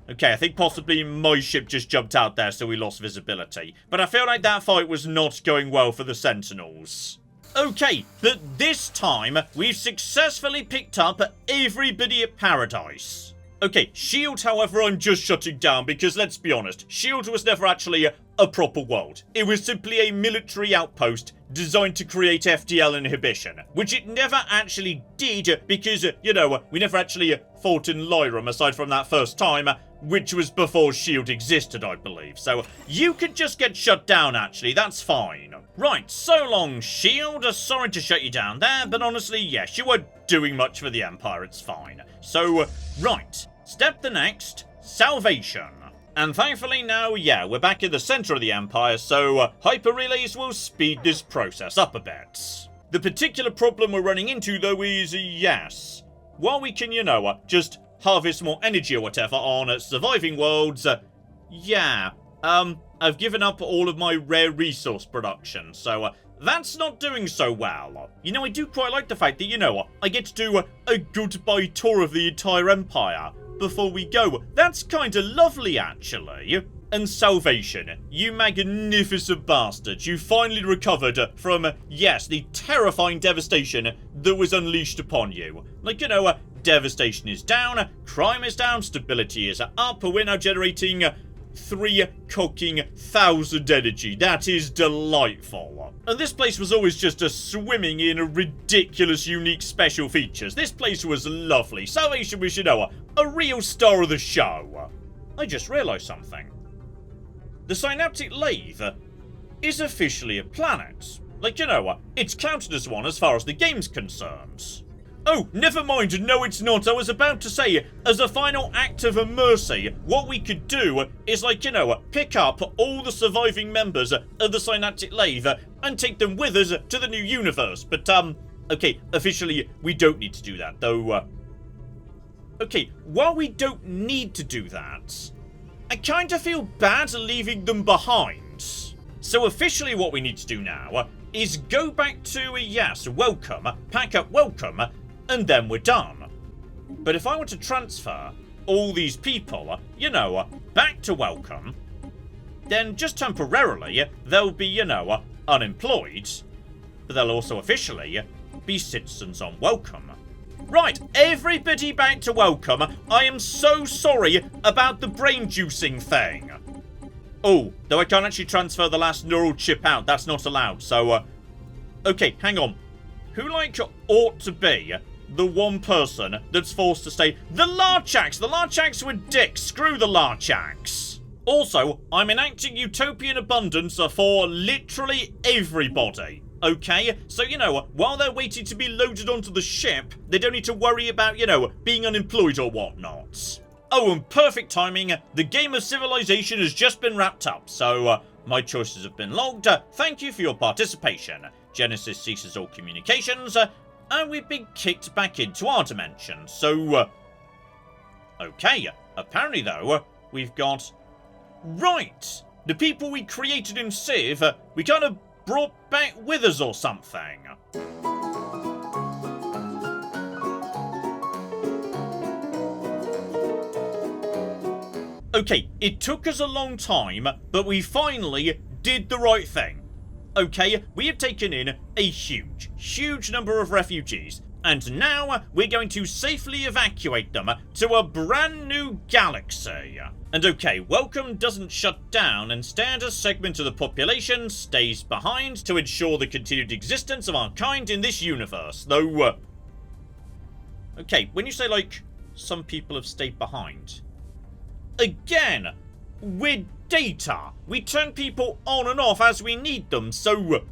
Okay, I think possibly my ship just jumped out there, so we lost visibility. But I feel like that fight was not going well for the Sentinels. Okay, but this time, we've successfully picked up everybody at Paradise. Okay, S.H.I.E.L.D., however, I'm just shutting down, because let's be honest, S.H.I.E.L.D. was never actually a proper world. It was simply a military outpost designed to create FTL inhibition, which it never actually did, because, you know, we never actually fought in Lyram aside from that first time, which was before S.H.I.E.L.D. existed, I believe. So, you could just get shut down, actually, that's fine. Right, so long, S.H.I.E.L.D. Sorry to shut you down there, but honestly, yes, you weren't doing much for the Empire, it's fine. So, right, step the next, salvation. And thankfully now, yeah, we're back in the center of the Empire, so hyper relays will speed this process up a bit. The particular problem we're running into, though, is, yes, while we can, you know, just harvest more energy or whatever on surviving worlds, yeah, I've given up all of my rare resource production, so that's not doing so well. You know, I do quite like the fact that, you know, I get to do a goodbye tour of the entire Empire before we go. That's kinda lovely, actually. And salvation, you magnificent bastards. You finally recovered from, yes, the terrifying devastation that was unleashed upon you. Like, you know, devastation is down, crime is down, stability is up, we're now generating 3,000 energy. That is delightful. And this place was always just swimming in ridiculous, unique special features. This place was lovely. Salvation was, you know, a real star of the show. I just realised something. The Synaptic Lathe is officially a planet. Like, you know, it's counted as one as far as the game's concerned. Oh, never mind, no it's not. I was about to say, as a final act of mercy, what we could do is, like, pick up all the surviving members of the Synaptic Lathe and take them with us to the new universe. But, okay, officially, we don't need to do that, though, okay, while we don't need to do that, I kinda feel bad leaving them behind. So officially what we need to do now is go back to, yes, welcome, pack up welcome, and then we're done. But if I were to transfer all these people, back to welcome, then just temporarily they'll be, unemployed, but they'll also officially be citizens on welcome. Right, everybody back to welcome. I am so sorry about the brain juicing thing. Oh, though I can't actually transfer the last neural chip out. That's not allowed. So, okay, hang on. Who, ought to be the one person that's forced to stay? The Larchaks! The Larchaks were dicks. Screw the Larchaks. Also, I'm enacting utopian abundance for literally everybody. Okay, so, while they're waiting to be loaded onto the ship, they don't need to worry about, being unemployed or whatnot. Oh, and perfect timing, the game of Civilization has just been wrapped up, so, my choices have been logged. Thank you for your participation. Genesis ceases all communications, and we've been kicked back into our dimension, so, okay, apparently, though, we've got... Right! The people we created in Civ, we kind of brought back with us or something. Okay, it took us a long time, but we finally did the right thing. Okay, we have taken in a huge number of refugees, and now we're going to safely evacuate them to a brand new galaxy. And okay, welcome doesn't shut down, instead a segment of the population stays behind to ensure the continued existence of our kind in this universe, though, okay, when you say, some people have stayed behind, again, we're data. We turn people on and off as we need them, so,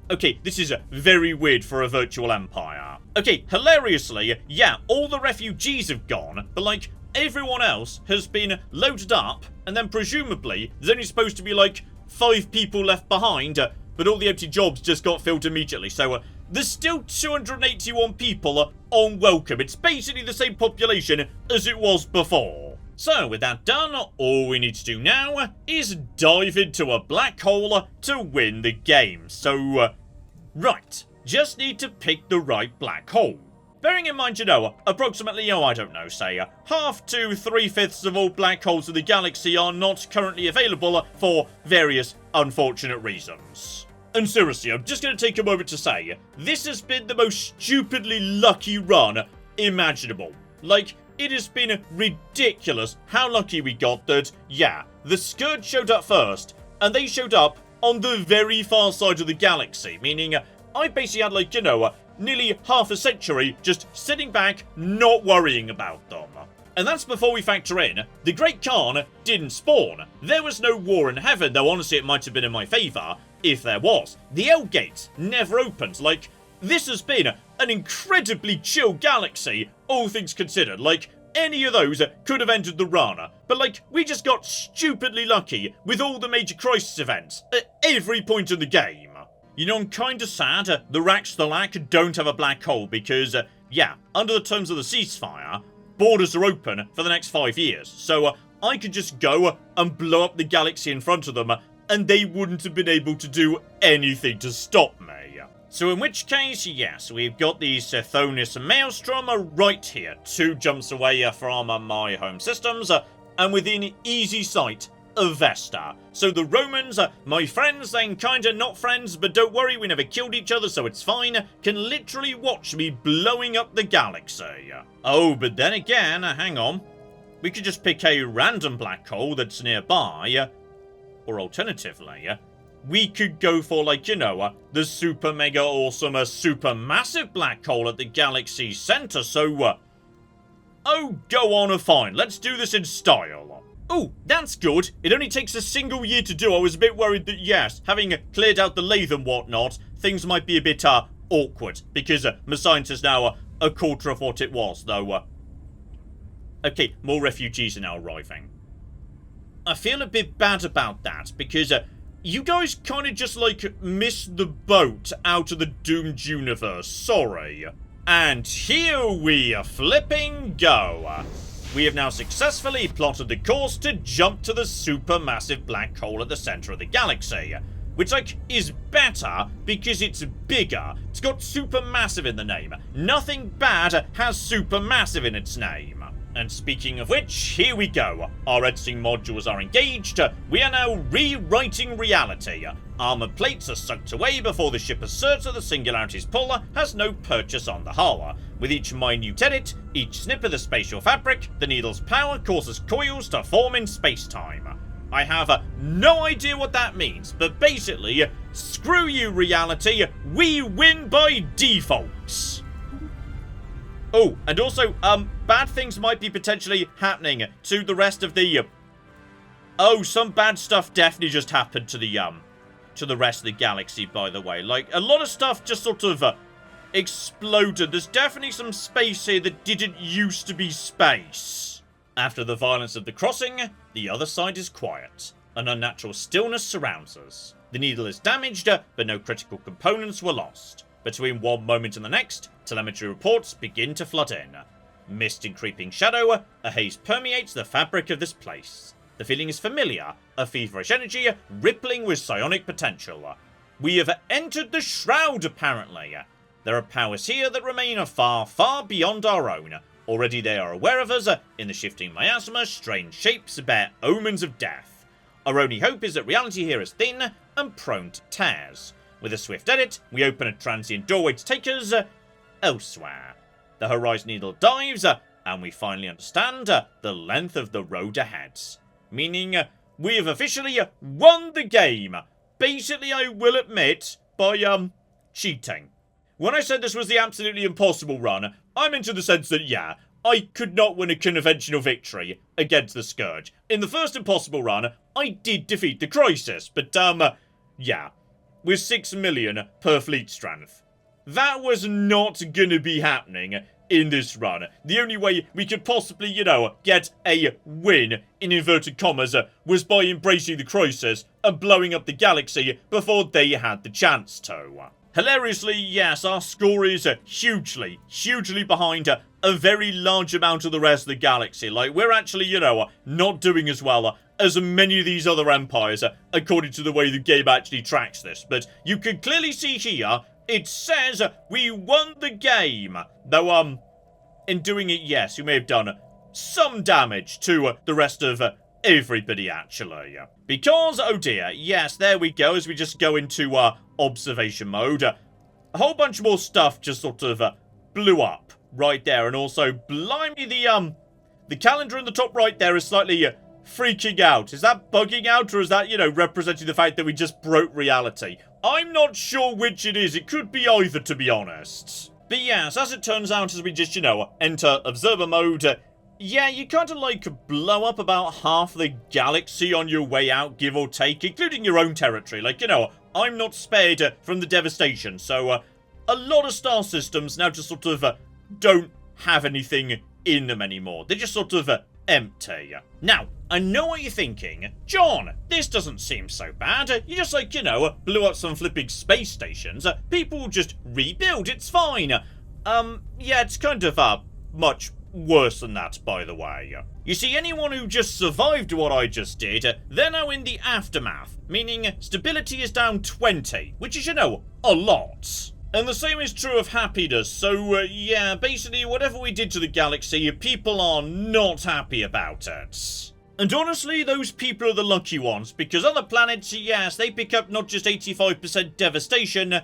okay, this is very weird for a virtual empire. Okay, hilariously, yeah, all the refugees have gone, but, everyone else has been loaded up, and then presumably there's only supposed to be 5 people left behind, but all the empty jobs just got filled immediately, so there's still 281 people on welcome. It's basically the same population as it was before. So with that done, all we need to do now is dive into a black hole to win the game. So, right, just need to pick the right black hole. Bearing in mind, approximately, I don't know, say, half to 3/5 of all black holes in the galaxy are not currently available for various unfortunate reasons. And seriously, I'm just going to take a moment to say, this has been the most stupidly lucky run imaginable. It has been ridiculous how lucky we got that, yeah, the Scourge showed up first, and they showed up on the very far side of the galaxy, meaning I basically had, nearly half a century just sitting back, not worrying about them. And that's before we factor in, the Great Khan didn't spawn. There was no war in heaven, though honestly it might have been in my favour, if there was. The L-Gates never opened. This has been an incredibly chill galaxy, all things considered. Any of those could have ended the run, but we just got stupidly lucky with all the major crisis events at every point in the game. I'm kinda sad the Raxthalac don't have a black hole because, yeah, under the terms of the ceasefire, borders are open for the next 5 years, so I could just go and blow up the galaxy in front of them, and they wouldn't have been able to do anything to stop me. So in which case, yes, we've got the Sithonis Maelstrom right here, 2 jumps away from my home systems, and within easy sight of Vesta. So the Romans, my friends, then kinda not friends, but don't worry, we never killed each other, so it's fine, can literally watch me blowing up the galaxy. Oh, but then again, hang on. We could just pick a random black hole that's nearby, or alternatively, we could go for, the super mega awesome, super massive black hole at the galaxy's center, so, oh, go on, fine, let's do this in style. Oh, that's good. It only takes a single year to do. I was a bit worried that, yes, having cleared out the lathe and whatnot, things might be a bit, awkward, because my scientists now a quarter of what it was, though. Okay, more refugees are now arriving. I feel a bit bad about that, because you guys kind of just, like, missed the boat out of the doomed universe. Sorry. And here we flipping go. We have now successfully plotted the course to jump to the supermassive black hole at the center of the galaxy. Which, like, is better because it's bigger. It's got supermassive in the name. Nothing bad has supermassive in its name. And speaking of which, here we go. Our editing modules are engaged. We are now rewriting reality. Armor plates are sucked away before the ship asserts that the Singularity's pull has no purchase on the hull. With each minute edit, each snip of the spatial fabric, the needle's power causes coils to form in space-time. I have no idea what that means, but basically, screw you reality, we win by default. Oh, and also, bad things might be potentially happening to the rest of the, oh, some bad stuff definitely just happened to the rest of the galaxy, by the way. Like, a lot of stuff just sort of, exploded. There's definitely some space here that didn't used to be space. After the violence of the crossing, the other side is quiet. An unnatural stillness surrounds us. The needle is damaged, but no critical components were lost. Between one moment and the next, telemetry reports begin to flood in. Mist and creeping shadow, a haze permeates the fabric of this place. The feeling is familiar, a feverish energy rippling with psionic potential. We have entered the Shroud, apparently. There are powers here that remain far, far beyond our own. Already they are aware of us. In the shifting miasma, strange shapes bear omens of death. Our only hope is that reality here is thin and prone to tears. With a swift edit, we open a transient doorway to take us elsewhere. The horizon needle dives, and we finally understand the length of the road ahead. Meaning, we have officially won the game. Basically, I will admit, by, cheating. When I said this was the absolutely impossible run, I meant in the sense that, yeah, I could not win a conventional victory against the Scourge. In the first impossible run, I did defeat the Crisis, but, yeah. With 6 million per fleet strength. That was not gonna be happening in this run. The only way we could possibly, you know, get a win, in inverted commas, was by embracing the Crisis and blowing up the galaxy before they had the chance to. Hilariously, yes, our score is hugely, hugely behind a very large amount of the rest of the galaxy. Like, we're actually, you know, not doing as well as many of these other empires, according to the way the game actually tracks this. But you can clearly see here, it says we won the game. Though, in doing it, yes, you may have done some damage to the rest of everybody, actually. Because, oh dear, yes, there we go, as we just go into observation mode. A whole bunch more stuff just sort of blew up right there. And also, blimey, the calendar in the top right there is slightly freaking out. Is that bugging out, or is that, you know, representing the fact that we just broke reality? I'm not sure which it is. It could be either, to be honest. But yes, as it turns out, as we just, you know, enter observer mode, yeah, you kind of, like, blow up about half the galaxy on your way out, give or take, including your own territory. Like, you know, I'm not spared from the devastation, so a lot of star systems now just sort of don't have anything in them anymore. They're just sort of empty. Now, I know what you're thinking. John, this doesn't seem so bad. You just, like, you know, blew up some flipping space stations. People will just rebuild, it's fine. Yeah, it's kind of, much worse than that, by the way. You see, anyone who just survived what I just did, they're now in the aftermath, meaning stability is down 20, which is, you know, a lot. And the same is true of happiness, so, yeah, basically, whatever we did to the galaxy, people are not happy about it. And honestly, those people are the lucky ones, because other planets, yes, they pick up not just 85% devastation,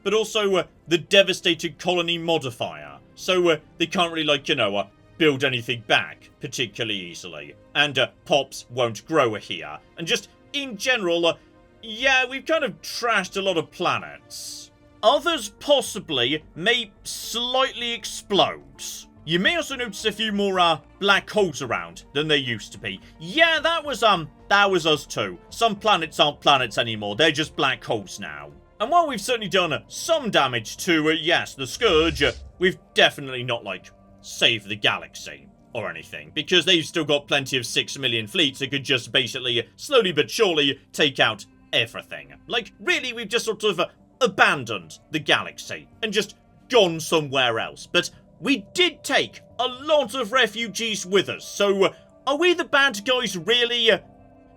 but also the devastated colony modifier. So they can't really, like, you know, build anything back particularly easily. And pops won't grow here. And just, in general, yeah, we've kind of trashed a lot of planets. Others possibly may slightly explode. You may also notice a few more black holes around than there used to be. Yeah, that was us too. Some planets aren't planets anymore, they're just black holes now. And while we've certainly done some damage to, yes, the Scourge, we've definitely not, like, saved the galaxy or anything, because they've still got plenty of 6 million fleets that could just basically, slowly but surely, take out everything. Like, really, we've just sort of abandoned the galaxy and just gone somewhere else. But we did take a lot of refugees with us, so are we the bad guys, really?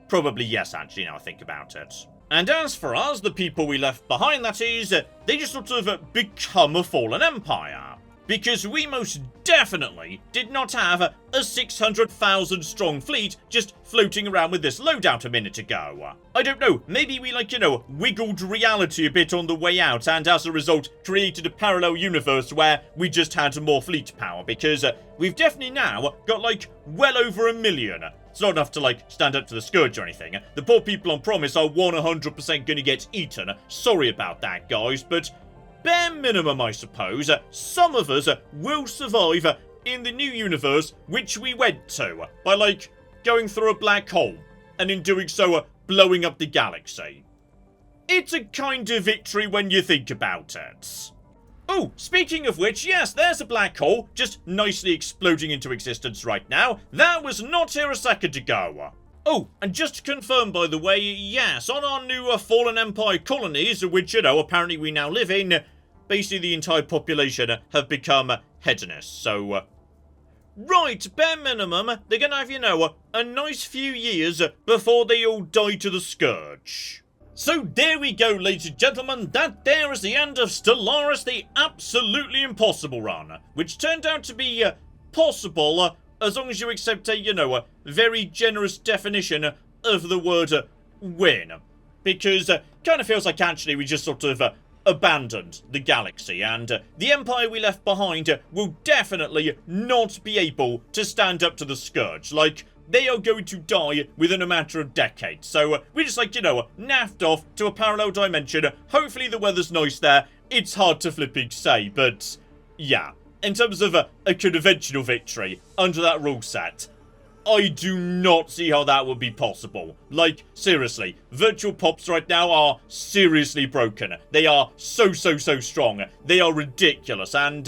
Probably yes, actually, now I think about it. And as for us, the people we left behind, that is, they just sort of become a fallen empire. Because we most definitely did not have a 600,000 strong fleet just floating around with this loadout a minute ago. I don't know, maybe we, like, you know, wiggled reality a bit on the way out and as a result created a parallel universe where we just had more fleet power, because we've definitely now got, like, well over 1 million. It's not enough to, like, stand up to the Scourge or anything. The poor people on Promise are 100% gonna get eaten. Sorry about that, guys, but bare minimum, I suppose, some of us will survive in the new universe which we went to by, like, going through a black hole and in doing so blowing up the galaxy. It's a kind of victory when you think about it. Oh, speaking of which, yes, there's a black hole just nicely exploding into existence right now. That was not here a second ago. Oh, and just to confirm, by the way, yes, on our new Fallen Empire colonies, which, you know, apparently we now live in, basically the entire population have become hedonists, so right, bare minimum, they're gonna have, you know, a nice few years before they all die to the Scourge. So there we go, ladies and gentlemen, that there is the end of Stellaris, the absolutely impossible run, which turned out to be possible as long as you accept a, you know, a very generous definition of the word win. Because kind of feels like actually we just sort of abandoned the galaxy, and the empire we left behind will definitely not be able to stand up to the Scourge. Like, they are going to die within a matter of decades. So we just, like, you know, naffed off to a parallel dimension. Hopefully the weather's nice there. It's hard to flipping say, but yeah. In terms of a conventional victory under that rule set, I do not see how that would be possible. Like, seriously, virtual pops right now are seriously broken. They are so strong. They are ridiculous, and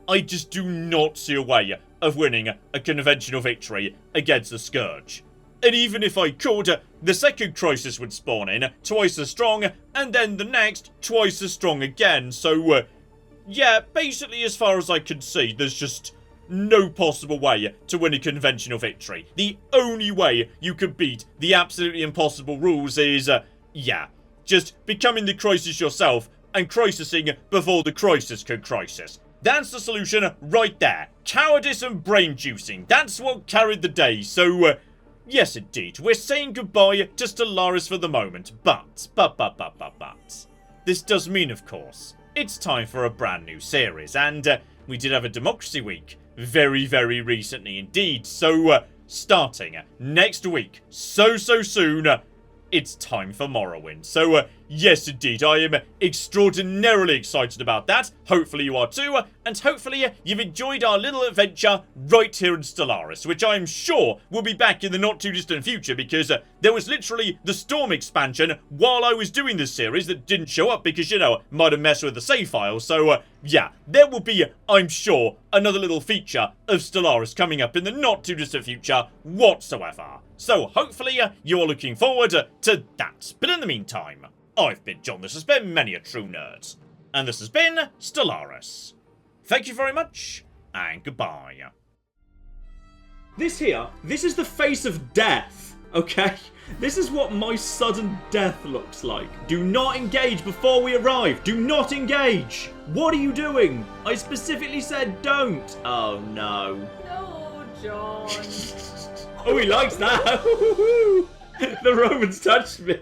I just do not see a way of winning a conventional victory against the Scourge. And even if I could, the second crisis would spawn in, twice as strong, and then the next, twice as strong again. So, yeah, basically as far as I can see, there's just no possible way to win a conventional victory. The only way you could beat the absolutely impossible rules is, yeah, just becoming the crisis yourself and crisising before the crisis can crisis. That's the solution right there. Cowardice and brain juicing. That's what carried the day. So, yes indeed, we're saying goodbye to Stellaris for the moment. But, this does mean, of course, it's time for a brand new series. And, we did have a Democracy Week very recently indeed. So, starting next week, so soon, it's time for Morrowind. So, yes indeed, I am extraordinarily excited about that. Hopefully you are too, and hopefully you've enjoyed our little adventure right here in Stellaris, which I'm sure will be back in the not too distant future, because there was literally the Storm expansion while I was doing this series that didn't show up because, you know, might have messed with the save file. So, yeah, there will be, I'm sure, another little feature of Stellaris coming up in the not too distant future whatsoever. So, hopefully, you are looking forward to that. But in the meantime, I've been John, this has been Many a True Nerd, and this has been Stellaris. Thank you very much, and goodbye. This is the face of death, okay? This is what my sudden death looks like. Do not engage before we arrive. Do not engage. What are you doing? I specifically said don't. Oh, no. No, John. Oh, he likes that. The Romans touched me.